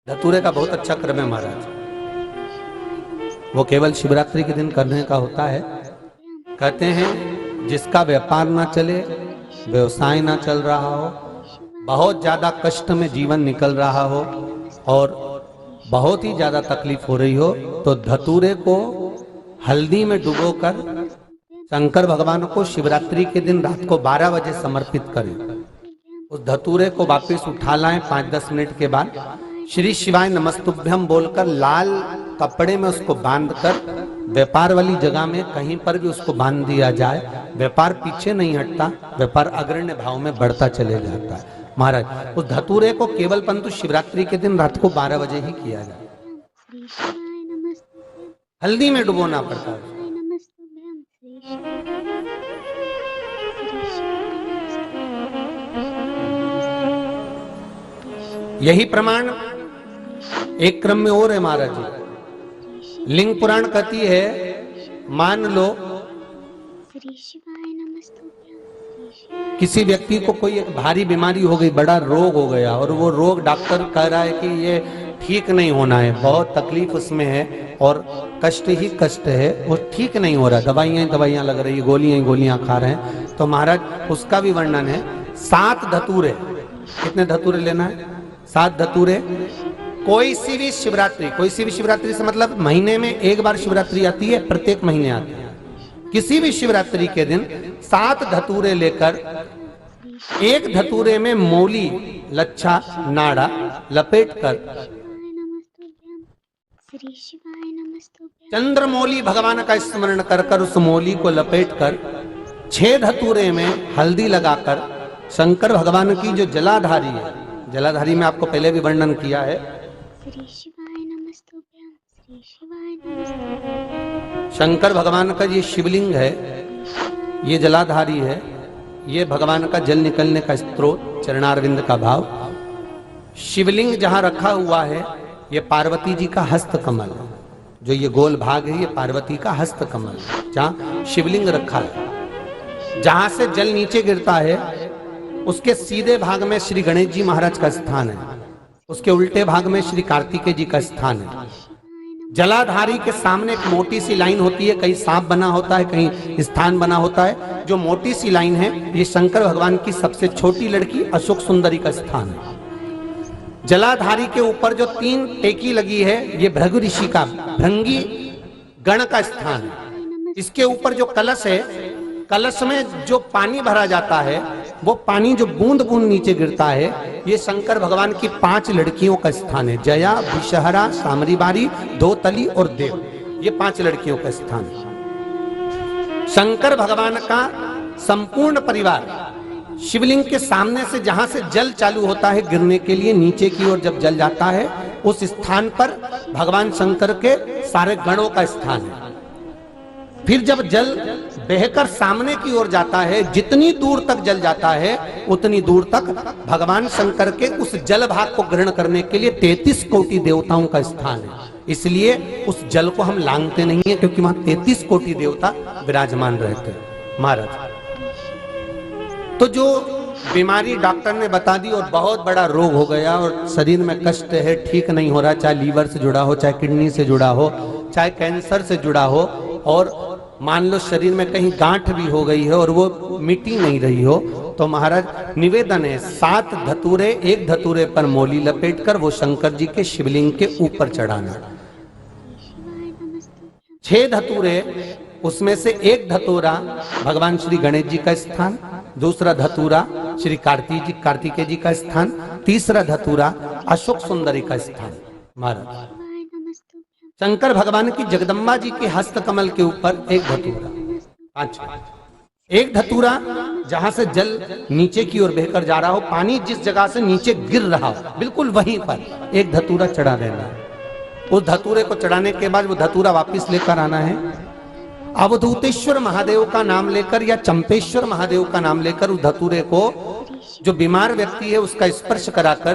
धतूरे का बहुत अच्छा क्रम है महाराज। वो केवल शिवरात्रि के दिन करने का होता है। कहते हैं जिसका व्यापार ना चले, व्यवसाय ना चल रहा हो, बहुत ज्यादा कष्ट में जीवन निकल रहा हो और बहुत ही ज्यादा तकलीफ हो रही हो, तो धतूरे को हल्दी में डुबोकर शंकर भगवान को शिवरात्रि के दिन रात को 12 बजे समर्पित करें। उस धतूरे को वापस उठा लाएं 5-10 मिनट के बाद, श्री शिवाय नमस्तुभ्यम बोलकर लाल कपड़े में उसको बांधकर व्यापार वाली जगह में कहीं पर भी उसको बांध दिया जाए। व्यापार पीछे नहीं हटता, व्यापार अग्रण्य भाव में बढ़ता चले जाता है। महाराज उस धतूरे को केवल परंतु शिवरात्रि के दिन रात को 12 बजे ही किया जाए। हल्दी में डुबोना पड़ता है। यही प्रमाण एक क्रम में और है महाराज जी। लिंग पुराण कहती है, मान लो किसी व्यक्ति को कोई एक भारी बीमारी हो गई, बड़ा रोग हो गया और वो रोग डॉक्टर कह रहा है कि ये ठीक नहीं होना है, बहुत तकलीफ उसमें है और कष्ट ही कष्ट है, वो ठीक नहीं हो रहा, दवाइयां लग रही, गोलियां खा रहे हैं। तो महाराज उसका भी वर्णन है। 7 धतूरे, कितने धतूरे लेना है? 7 धतूरे। कोई सी भी शिवरात्रि से मतलब महीने में एक बार शिवरात्रि आती है, प्रत्येक महीने आती है। किसी भी शिवरात्रि के दिन 7 धतूरे लेकर एक धतूरे में मौली, लच्छा, नाड़ा लपेटकर चंद्रमौली भगवान का स्मरण कर उस मौली को लपेटकर 6 धतूरे में हल्दी लगाकर शंकर भगवान की जो जलाधारी है, जलाधारी में आपको पहले भी वर्णन किया है, शंकर भगवान का ये शिवलिंग है, ये जलाधारी है, ये भगवान का जल निकलने का स्त्रोत, चरणारविंद का भाव। शिवलिंग जहां रखा हुआ है ये पार्वती जी का हस्त कमल है, जो ये गोल भाग है ये पार्वती का हस्त कमल है, जहां शिवलिंग रखा है। जहां से जल नीचे गिरता है उसके सीधे भाग में श्री गणेश जी महाराज का स्थान है, उसके उल्टे भाग में श्री कार्तिकेय जी का स्थान है। जलाधारी के सामने एक मोटी सी लाइन होती है, कहीं सांप बना होता है, कहीं स्थान बना होता है। जो मोटी सी लाइन है ये शंकर भगवान की सबसे छोटी लड़की अशोक सुंदरी का स्थान है। जलाधारी के ऊपर जो 3 टेकी लगी है ये भृगु ऋषि का, भृंगी गण का स्थान है। इसके ऊपर जो कलश है, कलश में जो पानी भरा जाता है वो पानी जो बूंद बूंद नीचे गिरता है ये शंकर भगवान की 5 लड़कियों का स्थान है। जया, विषहरा, सामरीबारी, धोतली और देव, ये 5 लड़कियों का स्थान है। शंकर भगवान का संपूर्ण परिवार शिवलिंग के सामने से जहां से जल चालू होता है गिरने के लिए नीचे की ओर जब जल जाता है उस स्थान पर भगवान शंकर के सारे गणों का स्थान है। फिर जब जल बहकर सामने की ओर जाता है, जितनी दूर तक जल जाता है उतनी दूर तक भगवान शंकर के उस जल भाग को ग्रहण करने के लिए 33 कोटि देवताओं का स्थान है। इसलिए उस जल को हम लांघते नहीं है, क्योंकि वहां 33 कोटि देवता विराजमान रहते हैं महाराज। तो जो बीमारी डॉक्टर ने बता दी और बहुत बड़ा रोग हो गया और शरीर में कष्ट है, ठीक नहीं हो रहा, चाहे लीवर से जुड़ा हो, चाहे किडनी से जुड़ा हो, चाहे कैंसर से जुड़ा हो, और मान लो शरीर में कहीं गांठ भी हो गई है और वो मिटी नहीं रही हो, तो महाराज निवेदन है 7 धतूरे, एक धतूरे पर मौली लपेटकर वो शंकर जी के शिवलिंग के ऊपर चढ़ाना। 6 धतूरे, उसमें से एक धतूरा भगवान श्री गणेश जी का स्थान, दूसरा धतूरा श्री कार्तिकेय जी का स्थान, तीसरा धतूरा अशोक सुंदरी का स्थान। महाराज शंकर भगवान की जगदम्बा जी के हस्त कमल के ऊपर एक धतूरा, 5, एक धतूरा जहां से जल नीचे की ओर बहकर जा रहा हो, पानी जिस जगह से नीचे गिर रहा हो बिल्कुल वहीं पर एक धतूरा चढ़ा देना है। उस धतूरे को चढ़ाने के बाद वो धतूरा वापस लेकर आना है। अवधूतेश्वर महादेव का नाम लेकर या चंपेश्वर महादेव का नाम लेकर उस धतूरे को जो बीमार व्यक्ति है उसका स्पर्श कराकर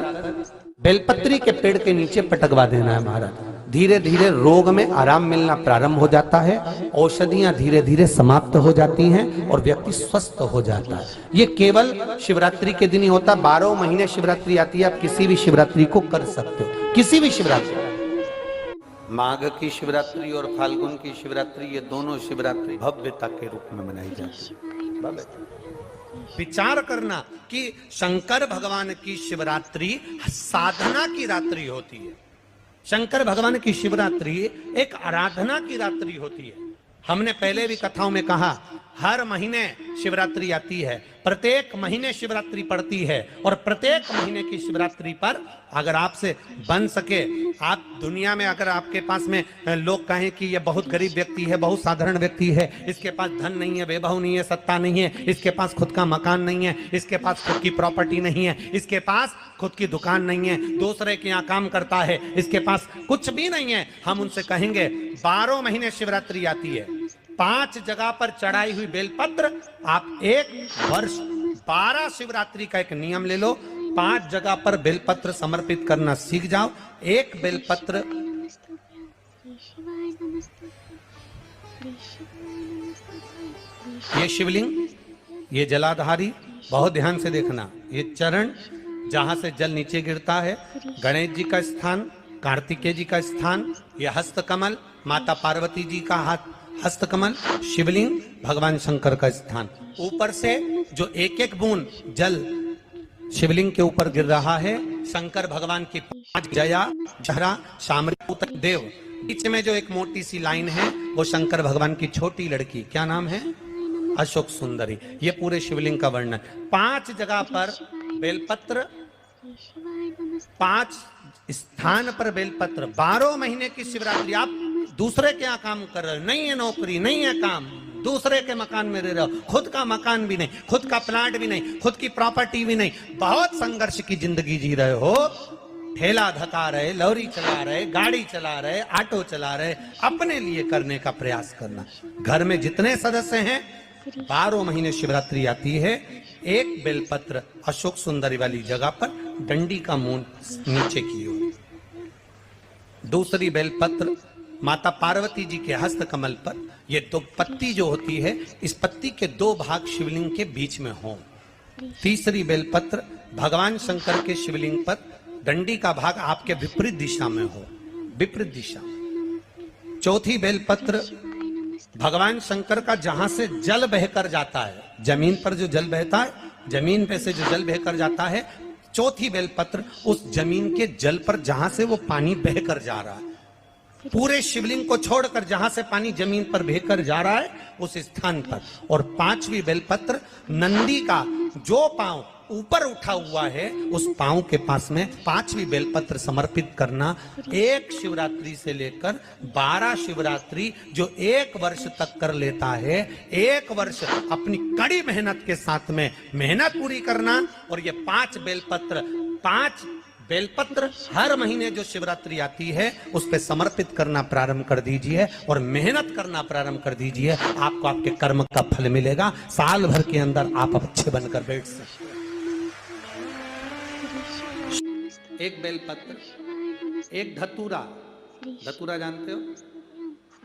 बेलपत्री के पेड़ के नीचे पटकवा देना है महाराज। धीरे धीरे रोग में आराम मिलना प्रारंभ हो जाता है, औषधियां धीरे धीरे समाप्त हो जाती हैं और व्यक्ति स्वस्थ हो जाता है। ये केवल शिवरात्रि के दिन ही होता। 12 महीने शिवरात्रि आती है, आप किसी भी शिवरात्रि को कर सकते हो, किसी भी शिवरात्रि। माघ की शिवरात्रि और फाल्गुन की शिवरात्रि, ये दोनों शिवरात्रि भव्यता के रूप में मनाई जाती है। विचार करना कि शंकर भगवान की शिवरात्रि साधना की रात्रि होती है। शंकर भगवान की शिवरात्रि एक आराधना की रात्रि होती है। हमने पहले भी कथाओं में कहा, हर महीने शिवरात्रि आती है, प्रत्येक महीने शिवरात्रि पड़ती है, और प्रत्येक महीने की शिवरात्रि पर अगर आपसे बन सके, आप दुनिया में अगर आपके पास में लोग कहें कि ये बहुत गरीब व्यक्ति है, बहुत साधारण व्यक्ति है, इसके पास धन नहीं है, वैभव नहीं है, सत्ता नहीं है, इसके पास खुद का मकान नहीं है, इसके पास खुद की प्रॉपर्टी नहीं है, इसके पास खुद की दुकान नहीं है, दूसरे के यहाँ काम करता है, इसके पास कुछ भी नहीं है, हम उनसे कहेंगे 12 महीने शिवरात्रि आती है, 5 जगह पर चढ़ाई हुई बेलपत्र, आप एक वर्ष 12 शिवरात्रि का एक नियम ले लो, 5 जगह पर बेलपत्र समर्पित करना सीख जाओ। एक बेलपत्र, ये शिवलिंग, ये जलाधारी, बहुत ध्यान से देखना, ये चरण जहां से जल नीचे गिरता है, गणेश जी का स्थान, कार्तिकेय जी का स्थान, ये हस्तकमल, माता पार्वती जी का हाथ हस्तकमल, शिवलिंग, भगवान शंकर का स्थान। ऊपर से जो एक एक बूंद जल शिवलिंग के ऊपर गिर रहा है, शंकर भगवान की 5 जया, जहरा, शामरी, देव, बीच में जो एक मोटी सी लाइन है वो शंकर भगवान की छोटी लड़की, क्या नाम है, अशोक सुंदरी। ये पूरे शिवलिंग का वर्णन। 5 जगह पर बेलपत्र, 5 स्थान पर बेलपत्र, 12 महीने की शिवरात्रि। आप दूसरे के यहाँ काम कर रहे हो, नहीं है नौकरी, नहीं है काम, दूसरे के मकान में रह रहे हो, खुद का मकान भी नहीं, खुद का प्लाट भी नहीं, खुद की प्रॉपर्टी भी नहीं, बहुत संघर्ष की जिंदगी जी रहे हो, ठेला धका रहे, लॉरी चला रहे, गाड़ी चला रहे, ऑटो चला रहे, अपने लिए करने का प्रयास करना। घर में जितने सदस्य हैं, 12 महीने शिवरात्रि आती है, एक बेलपत्र अशोक सुंदरी वाली जगह पर, डंडी का मुंह नीचे की ओर, दूसरी बेलपत्र माता पार्वती जी के हस्त कमल पर। ये 2 पत्ती जो होती है, इस पत्ती के 2 भाग शिवलिंग के बीच में हो। तीसरी बेलपत्र भगवान शंकर के शिवलिंग पर, डंडी का भाग आपके विपरीत दिशा में हो, विपरीत दिशा। चौथी बेलपत्र भगवान शंकर का जहां से जल बहकर जाता है, जमीन पर जो जल बहता है, जमीन पे से जो जल बहकर जाता है, चौथी बेलपत्र उस जमीन के जल पर जहां से वो पानी बहकर जा रहा है, पूरे शिवलिंग को छोड़कर जहां से पानी जमीन पर बहकर जा रहा है उस स्थान पर। और 5वीं बेलपत्र नंदी का जो पांव ऊपर उठा हुआ है, उस पांव के पास में 5वीं बेलपत्र समर्पित करना। एक शिवरात्रि से लेकर 12 शिवरात्रि जो 1 वर्ष तक कर लेता है, 1 वर्ष अपनी कड़ी मेहनत के साथ में मेहनत पूरी करना। और ये 5 बेलपत्र, 5 बेलपत्र हर महीने जो शिवरात्रि आती है उस पे समर्पित करना प्रारंभ कर दीजिए और मेहनत करना प्रारंभ कर दीजिए। आपको आपके कर्म का फल मिलेगा। साल भर के अंदर आप अच्छे बनकर बैठ सकते हैं। एक बेलपत्र, एक धतूरा, धतूरा जानते हो?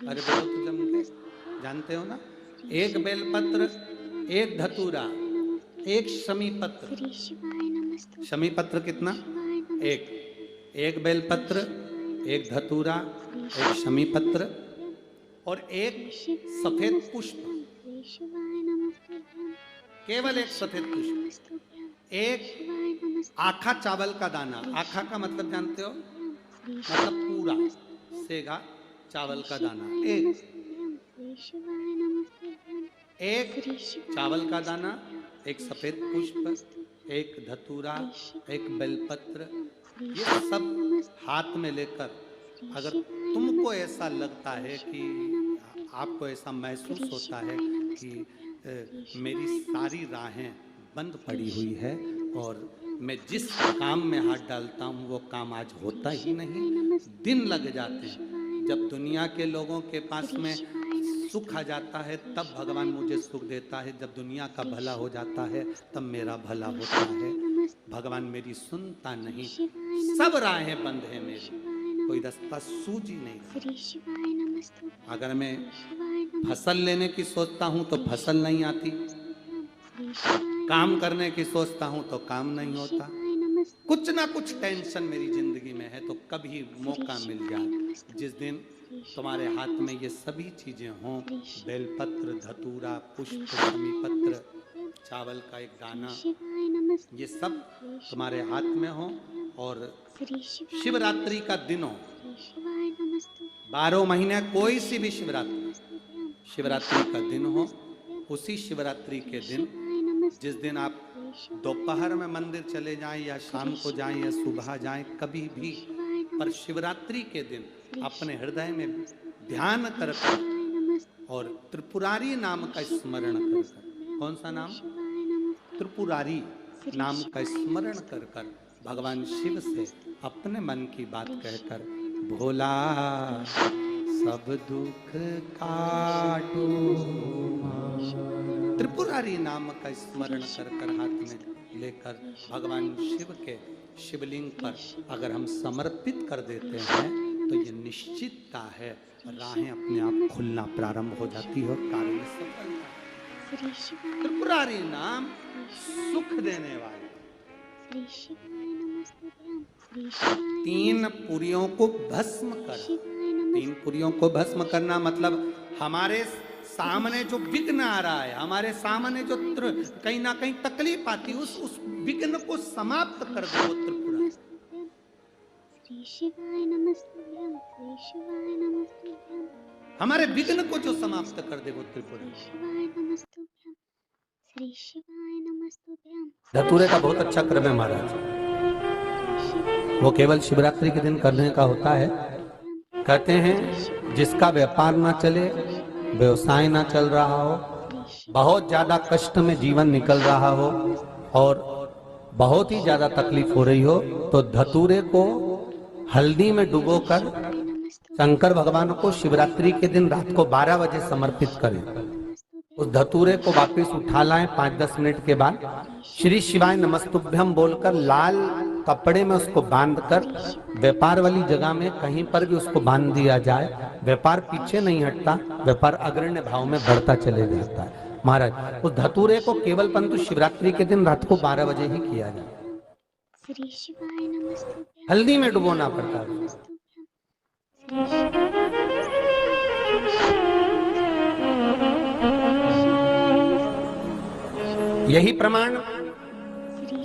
अरे बोलो तो जम के, जानते हो ना? एक बेलपत्र, एक धतूरा, एक शमीपत्र। शमीपत्र कितना? एक बेलपत्र, एक धतूरा, एक शमीपत्र और एक सफेद पुष्प, केवल एक सफेद पुष्प, एक आखा चावल का दाना। आखा का मतलब जानते हो? मतलब पूरा सेगा चावल का दाना। एक चावल का दाना, एक सफेद पुष्प, एक धतूरा, एक बेलपत्र, ये सब हाथ में लेकर, अगर तुमको ऐसा लगता है कि आपको ऐसा महसूस होता है कि मेरी सारी राहें बंद पड़ी हुई है और मैं जिस काम में हाथ डालता हूँ वो काम आज होता ही नहीं, दिन लग जाते हैं। जब दुनिया के लोगों के पास में सुख आ जाता है तब भगवान मुझे सुख देता है, जब दुनिया का भला हो जाता है तब मेरा भला होता है। भगवान मेरी सुनता नहीं, सब राहें बंद है मेरी। कोई रास्ता सूझ ही नहीं रहा। श्री शिवाय नमस्तु। अगर मैं शिवाय नमस्तु। फसल लेने की सोचता हूँ तो फसल नहीं आती, श्री शिवाय काम करने की सोचता हूँ तो काम नहीं होता, शिवाय नमस्तु। कुछ ना कुछ टेंशन मेरी जिंदगी में है। तो कभी मौका मिल जाए जिस दिन तुम्हारे हाथ में ये सभी चीजें हों, बेलपत्र, धतूरा, पुष्प, शमी पत्र, चावल का एक दाना, ये सब तुम्हारे हाथ में हो और शिवरात्रि का दिन हो, 12 महीने कोई सी भी शिवरात्रि का दिन हो, उसी शिवरात्रि के दिन जिस दिन आप दोपहर में मंदिर चले जाएं या शाम को जाएं या सुबह जाएं, कभी भी, पर शिवरात्रि के दिन अपने हृदय में ध्यान कर और त्रिपुरारी नाम का स्मरण कर कर, कौन सा नाम? त्रिपुरारी नाम का स्मरण कर कर भगवान शिव से अपने मन की बात कहकर, भोला सब दुख काटो, त्रिपुरारी नाम का स्मरण कर कर हाथ में लेकर भगवान शिव के शिवलिंग पर अगर हम समर्पित कर देते हैं तो ये निश्चितता है राहें अपने आप खुलना प्रारंभ हो जाती है और कार्य में सफलता। त्रिपुरारी नाम सुख देने वाले। 3 पुरियों को भस्म कर। 3 पुरियों को भस्म करना मतलब हमारे सामने जो विघ्न आ रहा है, हमारे सामने जो कहीं ना कहीं तकलीफ आती है, उस विघ्न को समाप्त कर दो। त्रिपुरा हमारे विघ्न को जो समाप्त कर दे वो त्रिपुरा। धतूरे का बहुत अच्छा क्रम है महाराज, वो केवल शिवरात्रि के दिन करने का होता है। कहते हैं जिसका व्यापार ना चले, व्यवसाय ना चल रहा हो, बहुत ज्यादा कष्ट में जीवन निकल रहा हो और बहुत ही ज्यादा तकलीफ हो रही हो, तो धतूरे को हल्दी में डुबोकर शंकर भगवान को शिवरात्रि के दिन रात को 12 बजे समर्पित करें। उस धतूरे को वापस उठा लाएं 5-10 मिनट के बाद, श्री शिवाय नमस्तुभ्यम बोलकर लाल कपड़े में उसको बांधकर व्यापार वाली जगह में कहीं पर भी उसको बांध दिया जाए। व्यापार पीछे नहीं हटता, व्यापार अग्रण्य भाव में बढ़ता चले जाता है। महाराज उस धतूरे को केवल परंतु शिवरात्रि के दिन रात को 12 बजे ही किया जाए, हल्दी में डुबोना पड़ता है। यही प्रमाण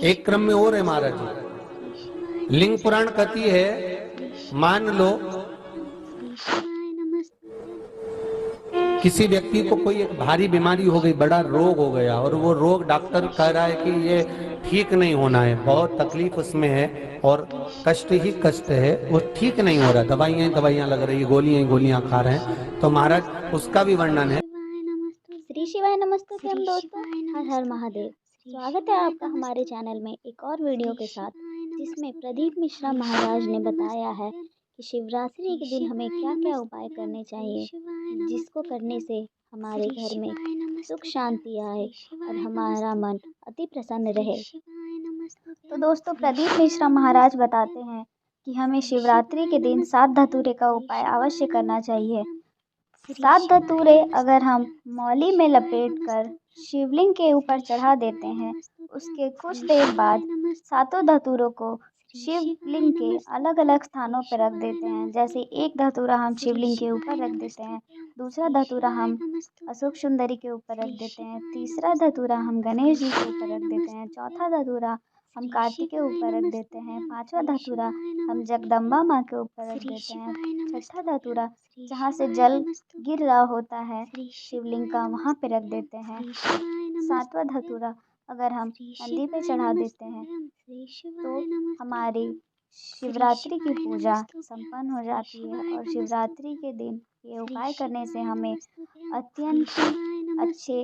एक क्रम में और है महाराज जी। लिंग पुराण कहती है, मान लो किसी व्यक्ति को कोई एक भारी बीमारी हो गई, बड़ा रोग हो गया और वो रोग डॉक्टर कह रहा है कि ये ठीक नहीं होना है, बहुत तकलीफ उसमें है और कष्ट ही कष्ट है, वो ठीक नहीं हो रहा, दवाइयां लग रही, गोलियां खा रहे हैं, तो महाराज उसका भी वर्णन है। श्री शिवाय नमस्ते हम दोस्तों, हर हर महादेव। स्वागत है आपका हमारे चैनल में एक और वीडियो के साथ, जिसमें प्रदीप मिश्रा महाराज ने बताया है कि शिवरात्रि के दिन हमें क्या क्या उपाय करने चाहिए, जिसको करने से हमारे घर में सुख शांति आए और हमारा मन अति प्रसन्न रहे। तो दोस्तों, प्रदीप मिश्रा महाराज बताते हैं कि हमें शिवरात्रि के दिन 7 धतूरे का उपाय अवश्य करना चाहिए। 7 धतूरे अगर हम मौली में लपेट कर शिवलिंग के ऊपर चढ़ा देते हैं, उसके कुछ देर बाद 7 धतूरों को शिवलिंग के अलग अलग स्थानों पर रख देते हैं। जैसे एक धतूरा हम शिवलिंग के ऊपर रख देते हैं, दूसरा धतूरा हम अशोक सुंदरी के ऊपर रख देते हैं, तीसरा धतूरा हम गणेश जी के ऊपर रख देते हैं, चौथा धतूरा हम कार्तिक के ऊपर रख देते हैं, 5वां धतूरा हम जगदम्बा माँ के ऊपर रख देते हैं, 6ठा धतूरा जहाँ से जल गिर रहा होता है शिवलिंग का वहाँ पे रख देते हैं, 7वां धतूरा अगर हम नंदी पे चढ़ा देते हैं तो हमारी शिवरात्रि की पूजा संपन्न हो जाती है। और शिवरात्रि के दिन ये उपाय करने से हमें अत्यंत अच्छे